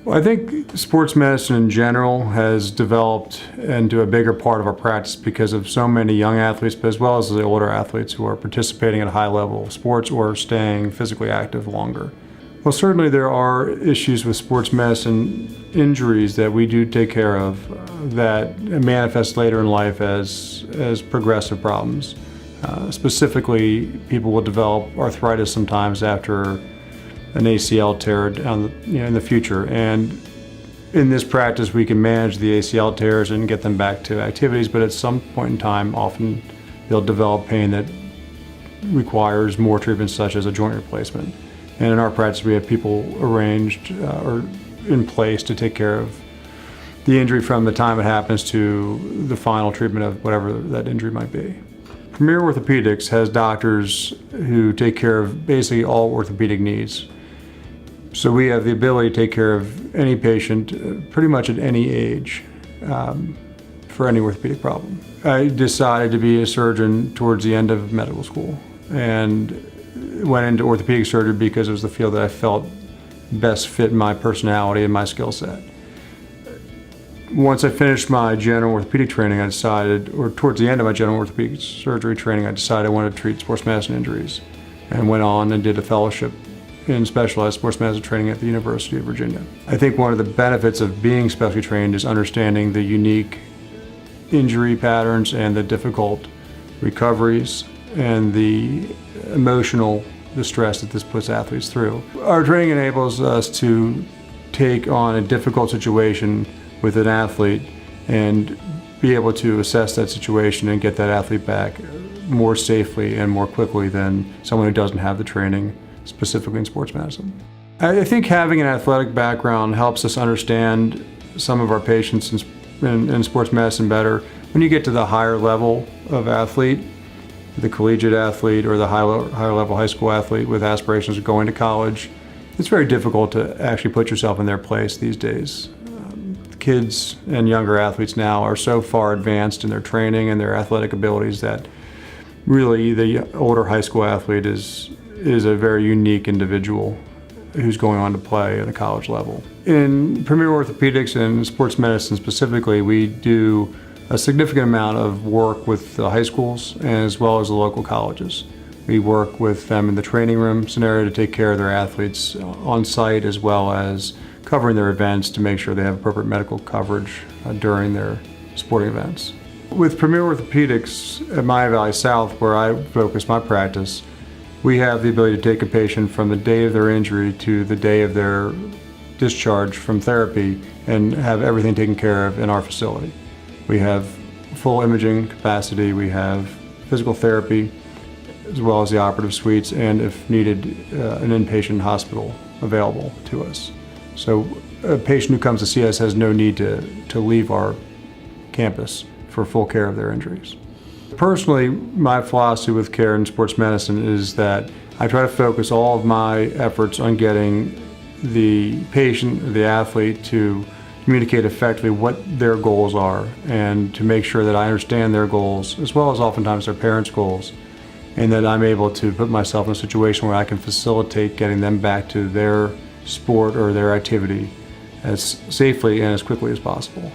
Well, I think sports medicine in general has developed into a bigger part of our practice because of so many young athletes, but as well as the older athletes who are participating at a high level of sports or staying physically active longer. Well, certainly there are issues with sports medicine injuries that we do take care of that manifest later in life as progressive problems. Specifically, people will develop arthritis sometimes after an ACL tear in the future. And in this practice, we can manage the ACL tears and get them back to activities, but at some point in time, often they'll develop pain that requires more treatments such as a joint replacement. And in our practice, we have people arranged or in place to take care of the injury from the time it happens to the final treatment of whatever that injury might be. Premier Orthopedics has doctors who take care of basically all orthopedic needs. So we have the ability to take care of any patient pretty much at any age for any orthopedic problem. I decided to be a surgeon towards the end of medical school and went into orthopedic surgery because it was the field that I felt best fit my personality and my skill set. Once I finished my general orthopedic training, I decided, or towards the end of my general orthopedic surgery training, I decided I wanted to treat sports medicine injuries and went on and did a fellowship in specialized sports medicine training at the University of Virginia. I think one of the benefits of being specialty trained is understanding the unique injury patterns and the difficult recoveries and the emotional distress that this puts athletes through. Our training enables us to take on a difficult situation with an athlete and be able to assess that situation and get that athlete back more safely and more quickly than someone who doesn't have the training specifically in sports medicine. I think having an athletic background helps us understand some of our patients in sports medicine better. When you get to the higher level of athlete, the collegiate athlete or the higher level high school athlete with aspirations of going to college, it's very difficult to actually put yourself in their place these days. Kids and younger athletes now are so far advanced in their training and their athletic abilities that really the older high school athlete is a very unique individual who's going on to play at a college level. In Premier Orthopedics and sports medicine specifically, we do a significant amount of work with the high schools as well as the local colleges. We work with them in the training room scenario to take care of their athletes on site as well as covering their events to make sure they have appropriate medical coverage during their sporting events. With Premier Orthopedics at Maya Valley South, where I focus my practice, we have the ability to take a patient from the day of their injury to the day of their discharge from therapy and have everything taken care of in our facility. We have full imaging capacity, we have physical therapy, as well as the operative suites, and if needed, an inpatient hospital available to us. So a patient who comes to see us has no need to leave our campus for full care of their injuries. Personally, my philosophy with care in sports medicine is that I try to focus all of my efforts on getting the patient, the athlete, to communicate effectively what their goals are and to make sure that I understand their goals as well as oftentimes their parents' goals, and that I'm able to put myself in a situation where I can facilitate getting them back to their sport or their activity as safely and as quickly as possible.